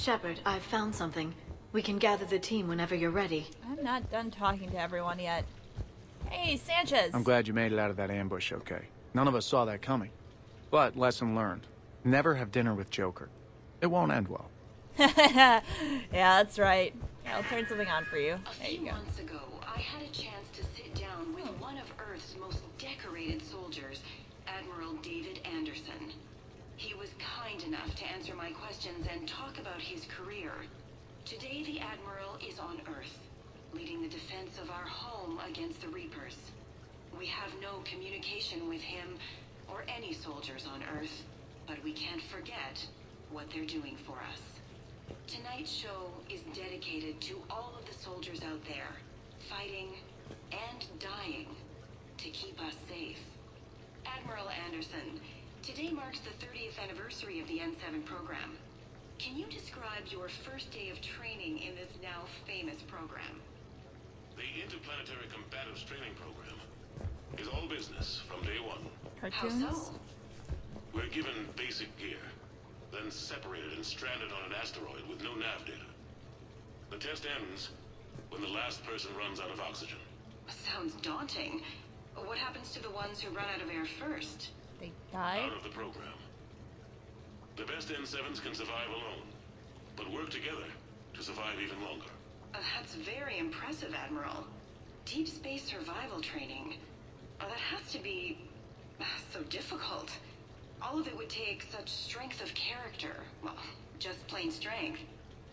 Shepard, I've found something. We can gather the team whenever you're ready. I'm not done talking to everyone yet. Hey, Sanchez! I'm glad you made it out of that ambush okay. None of us saw that coming. But, lesson learned. Never have dinner with Joker. It won't end well. Yeah, that's right. I'll turn something on for you. There you go. A few months ago, I had a chance to sit down with one of Earth's most decorated soldiers, Admiral David Anderson. He was kind enough to answer my questions and talk about his career. Today, the Admiral is on Earth, leading the defense of our home against the Reapers. We have no communication with him or any soldiers on Earth, but we can't forget what they're doing for us. Tonight's show is dedicated to all of the soldiers out there, fighting and dying to keep us safe. Admiral Anderson, today marks the 30th anniversary of the N7 program. Can you describe your first day of training in this now famous program? The Interplanetary Combatives Training Program is all business from day one. Cartoons? How so? We're given basic gear, then separated and stranded on an asteroid with no nav data. The test ends when the last person runs out of oxygen. Sounds daunting. What happens to the ones who run out of air first? They die? Out of the program. The best N7s can survive alone, but work together to survive even longer. That's very impressive, Admiral. Deep space survival training. That has to be so difficult. All of it would take such strength of character. Well, just plain strength.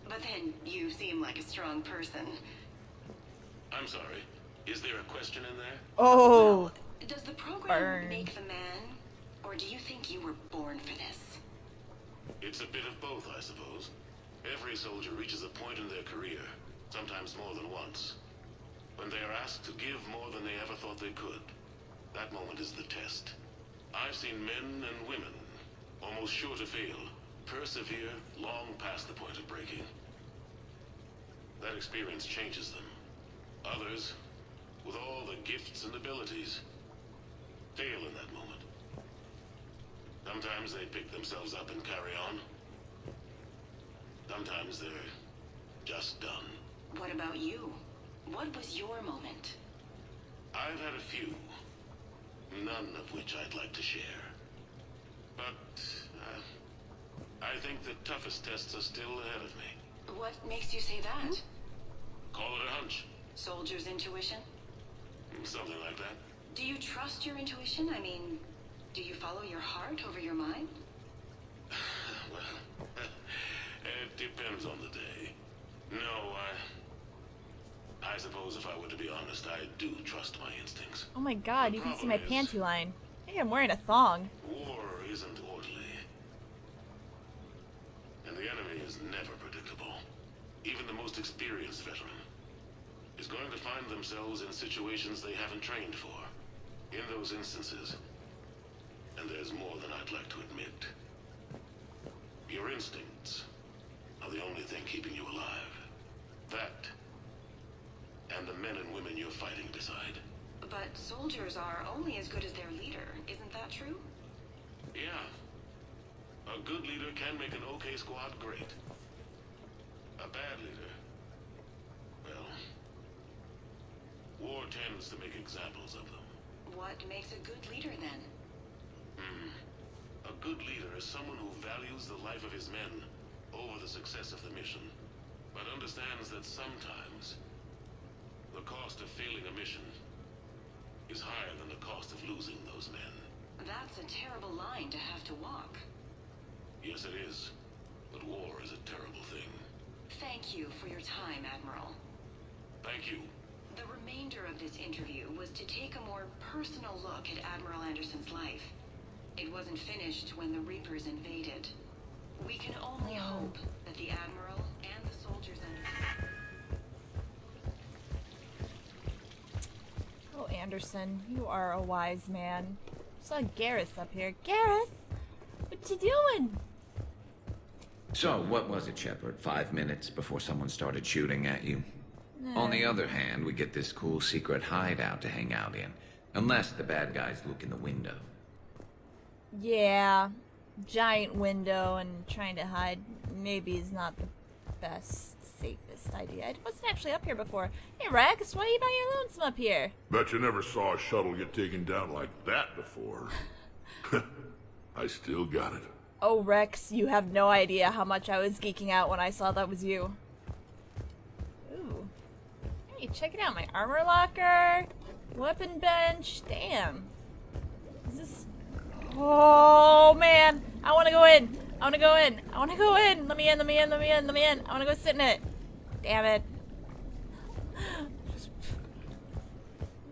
But then you seem like a strong person. I'm sorry. Is there a question in there? Oh! Well, does the program Burn. make the man? Or do you think you were born for this? It's a bit of both, I suppose. Every soldier reaches a point in their career, sometimes more than once, when they are asked to give more than they ever thought they could. That moment is the test. I've seen men and women, almost sure to fail, persevere long past the point of breaking. That experience changes them. Others, with all the gifts and abilities, fail in that moment. Sometimes they pick themselves up and carry on. Sometimes they're just done. What about you? What was your moment? I've had a few, none of which I'd like to share. But, I think the toughest tests are still ahead of me. What makes you say that? Call it a hunch. Soldier's intuition? Something like that. Do you trust your intuition? I mean, do you follow your heart over your mind? Well, it depends on the day. No, I suppose if I were to be honest, I do trust my instincts. Oh my god, The you can see my problem is, panty line. I think I'm wearing a thong. War isn't orderly. And the enemy is never predictable. Even the most experienced veteran is going to find themselves in situations they haven't trained for. In those instances, and there's more than I'd like to admit, your instincts are the only thing keeping you alive. That, and the men and women you're fighting beside. But soldiers are only as good as their leader, isn't that true? Yeah. A good leader can make an okay squad great. A bad leader, well, war tends to make examples of them. What makes a good leader then? A good leader is someone who values the life of his men over the success of the mission, but understands that sometimes the cost of failing a mission is higher than the cost of losing those men. That's a terrible line to have to walk. Yes, it is. But war is a terrible thing. Thank you for your time, Admiral. Thank you. The remainder of this interview was to take a more personal look at Admiral Anderson's life. It wasn't finished when the Reapers invaded. We can only hope that the Admiral and the soldiers under... Oh, Anderson, you are a wise man. I saw Garrus up here. Garrus! What you doing? So, what was it, Shepard? 5 minutes before someone started shooting at you? On the other hand, we get this cool secret hideout to hang out in. Unless the bad guys look in the window. Yeah. Giant window and trying to hide maybe is not the best, safest idea. I wasn't actually up here before. Hey Rex, why are you by your lonesome up here? Bet you never saw a shuttle get taken down like that before. I still got it. Oh Rex, you have no idea how much I was geeking out when I saw that was you. Ooh. Hey, check it out, my armor locker, weapon bench, damn. Is this... Oh man, I wanna go in. I wanna go in. I wanna go in. Let me in, let me in, let me in, let me in. I wanna go sit in it. Damn it.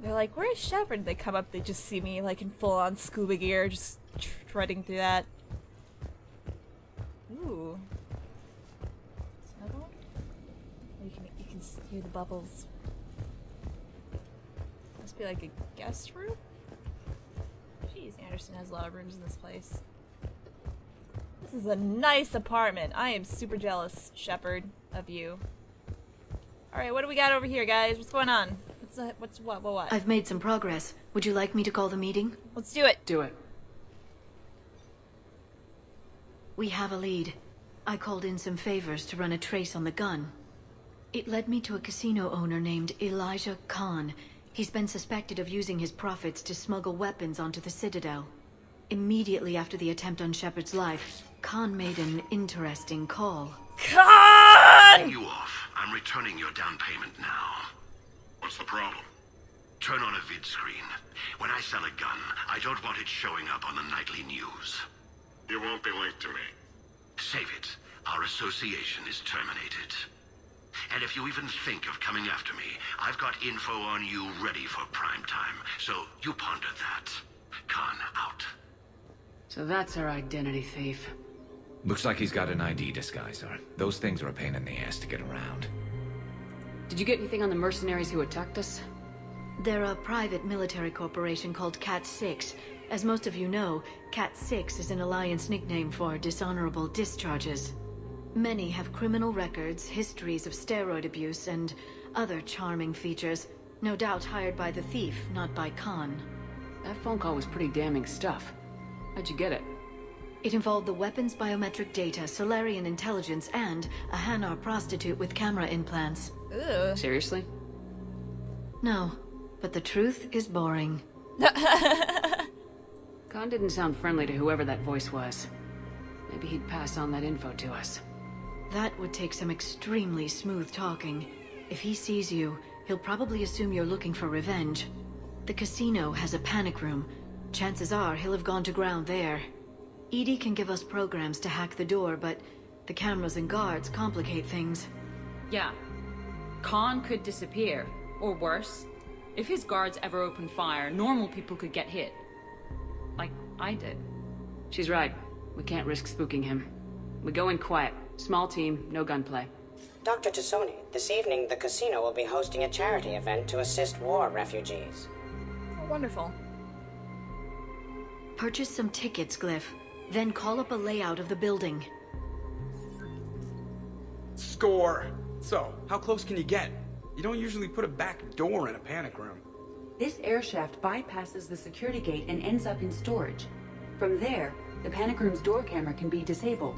They're like, where's Shepard? They come up, they just see me like in full-on scuba gear, just treading through that. Ooh. Another one? Oh, you can hear the bubbles. Must be like a guest room? Jeez, Anderson has a lot of rooms in this place. This is a nice apartment. I am super jealous, Shepard, of you. Alright, what do we got over here, guys? What's going on? What? I've made some progress. Would you like me to call the meeting? Let's do it. Do it. We have a lead. I called in some favors to run a trace on the gun. It led me to a casino owner named Elijah Khan. He's been suspected of using his profits to smuggle weapons onto the Citadel. Immediately after the attempt on Shepard's life, Khan made an interesting call. Khan! You off. I'm returning your down payment now. What's the problem? Turn on a vid screen. When I sell a gun, I don't want it showing up on the nightly news. You won't be linked to me. Save it. Our association is terminated. And if you even think of coming after me, I've got info on you ready for prime time. So you ponder that. Khan out. So that's our identity thief. Looks like he's got an ID disguiser. Those things are a pain in the ass to get around. Did you get anything on the mercenaries who attacked us? They're a private military corporation called Cat-6. As most of you know, Cat-6 is an Alliance nickname for dishonorable discharges. Many have criminal records, histories of steroid abuse, and other charming features. No doubt hired by the thief, not by Khan. That phone call was pretty damning stuff. How'd you get it? It involved the weapons biometric data, Solarian intelligence, and a Hanar prostitute with camera implants. Ooh. Seriously? No, but the truth is boring. Khan didn't sound friendly to whoever that voice was. Maybe he'd pass on that info to us. That would take some extremely smooth talking. If he sees you, he'll probably assume you're looking for revenge. The casino has a panic room. Chances are he'll have gone to ground there. EDI can give us programs to hack the door, but the cameras and guards complicate things. Yeah. Khan could disappear. Or worse, if his guards ever open fire, normal people could get hit. Like I did. She's right. We can't risk spooking him. We go in quiet. Small team, no gunplay. Dr. Tassoni, this evening the casino will be hosting a charity event to assist war refugees. Oh, wonderful. Purchase some tickets, Glyph. Then call up a layout of the building. Score! So, how close can you get? You don't usually put a back door in a panic room. This air shaft bypasses the security gate and ends up in storage. From there, the panic room's door camera can be disabled.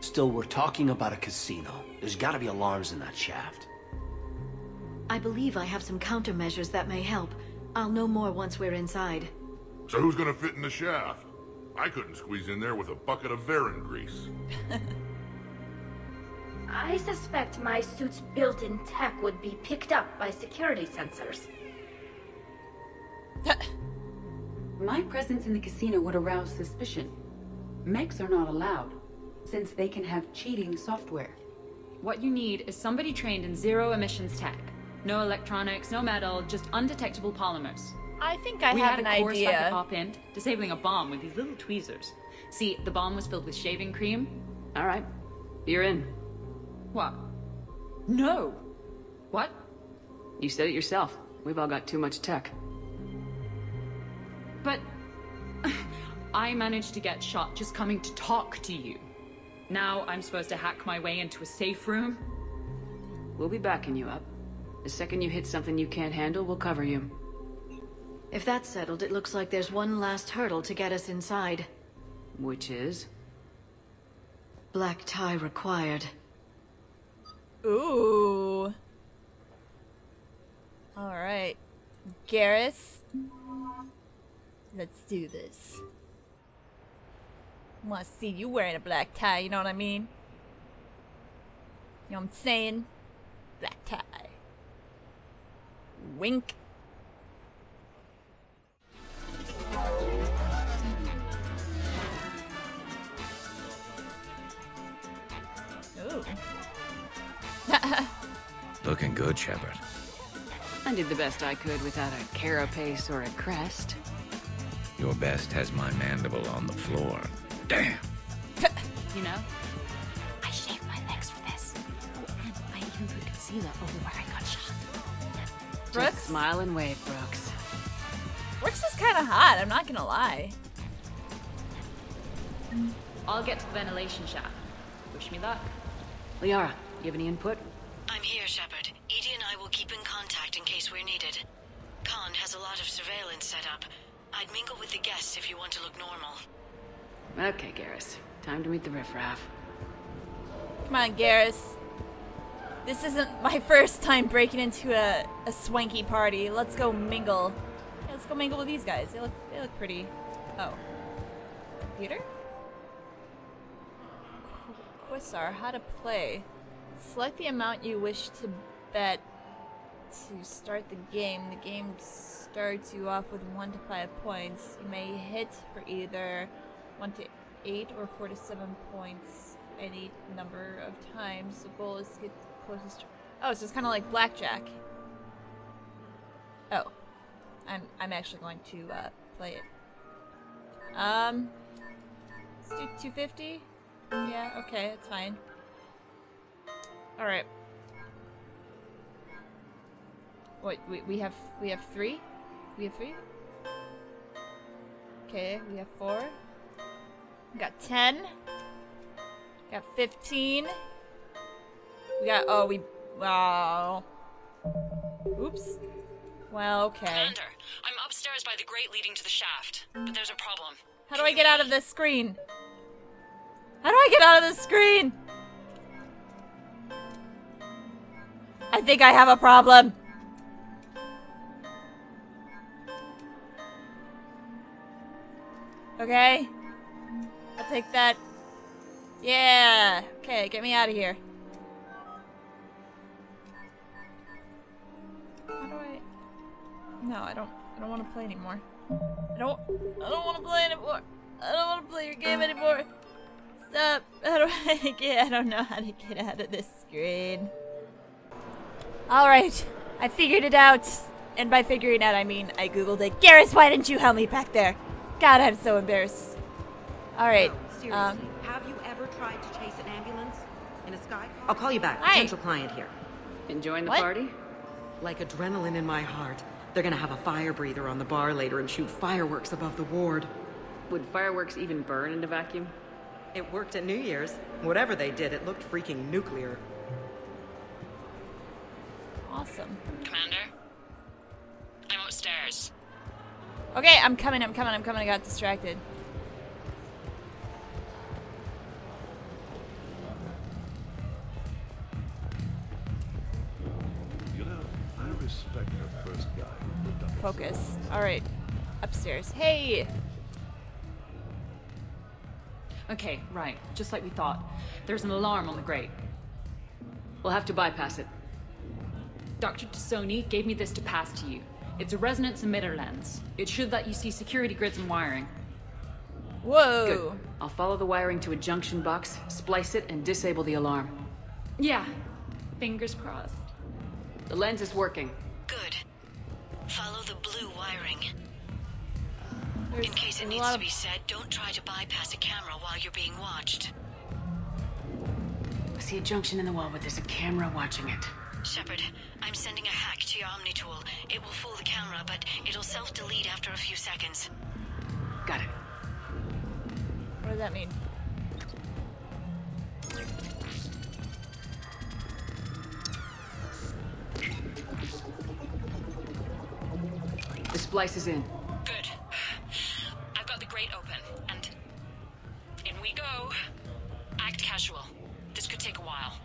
Still, we're talking about a casino. There's gotta be alarms in that shaft. I believe I have some countermeasures that may help. I'll know more once we're inside. So who's gonna fit in the shaft? I couldn't squeeze in there with a bucket of Varan grease. I suspect my suit's built-in tech would be picked up by security sensors. My presence in the casino would arouse suspicion. Mechs are not allowed, since they can have cheating software. What you need is somebody trained in zero emissions tech. No electronics, no metal, just undetectable polymers. I think I we have had an a course idea. Back at Op Int, disabling a bomb with these little tweezers. See, the bomb was filled with shaving cream. All right. You're in. What? No. What? You said it yourself. We've all got too much tech. But I managed to get shot just coming to talk to you. Now I'm supposed to hack my way into a safe room? We'll be backing you up. The second you hit something you can't handle, we'll cover you. If that's settled, it looks like there's one last hurdle to get us inside. Which is? Black tie required. Ooh. Alright. Garrus. Let's do this. I want to see you wearing a black tie, you know what I mean? You know what I'm saying? Black tie. Wink. Ooh. Looking good, Shepard. I did the best I could without a carapace or a crest. Your best has my mandible on the floor. Damn! You know, I shaved my legs for this. Oh, and I even put concealer over where I got shot. Brooks? Just smile and wave, Brooks. Brooks is kind of hot, I'm not gonna lie. I'll get to the ventilation shaft. Wish me luck. Liara, you have any input? I'm here, Shepard. Edie and I will keep in contact in case we're needed. Khan has a lot of surveillance set up. I'd mingle with the guests if you want to look normal. Okay, Garrus. Time to meet the riffraff. Come on, Garrus. This isn't my first time breaking into a swanky party. Let's go mingle. Yeah, let's go mingle with these guys. They look pretty. Oh. Computer? Quasar, how to play. Select the amount you wish to bet to start the game. The game starts you off with 1 to 5 points. You may hit for either 1 to 8 or 4 to 7 points any number of times. The goal is to get closest to... Oh, it's just kind of like blackjack. Oh. I'm actually going to play it. Let's do 250. Yeah, okay, that's fine. Alright. Wait, we have 3? We have 3? Okay, we have 4. We got 10. We got 15. We got, wow. Oops. Well, okay. Commander, I'm upstairs by the grate leading to the shaft, but there's a problem. How do I get out of this screen? How do I get out of this screen? I think I have a problem. Okay. I'll take that. Yeah. Okay, get me out of here. How do I... No, I don't want to play anymore. I don't want to play anymore. I don't want to play your game anymore. Stop. How do I get... I don't know how to get out of this screen. Alright. I figured it out. And by figuring out, I mean I googled it. Garrus, why didn't you help me back there? God, I'm so embarrassed. Alright. No, seriously, have you ever tried to chase an ambulance in a sky car? I'll call you back. Hi. Potential client here. Enjoying the What? party? Like adrenaline in my heart. They're gonna have a fire breather on the bar later and shoot fireworks above the ward. Would fireworks even burn in a vacuum? It worked at New Year's. Whatever they did, it looked freaking nuclear. Awesome. Commander? I'm upstairs. Okay, I'm coming. I got distracted. You know, I respect the first guy who looked up. Focus. Alright. Upstairs. Hey! Okay, right. Just like we thought. There's an alarm on the grate. We'll have to bypass it. Dr. Tassoni gave me this to pass to you. It's a resonance emitter lens. It should let you see security grids and wiring. Whoa! Good. I'll follow the wiring to a junction box, splice it, and disable the alarm. Yeah. Fingers crossed. The lens is working. Good. Follow the blue wiring. There's In case it a needs lot to of... be said, don't try to bypass a camera while you're being watched. I see a junction in the wall, but there's a camera watching it. Shepard, I'm sending a hack to your Omni tool. It will fool the camera, but it'll self-delete after a few seconds. Got it. What does that mean? The splice is in. Good. I've got the grate open, and in we go. Act casual. This could take a while.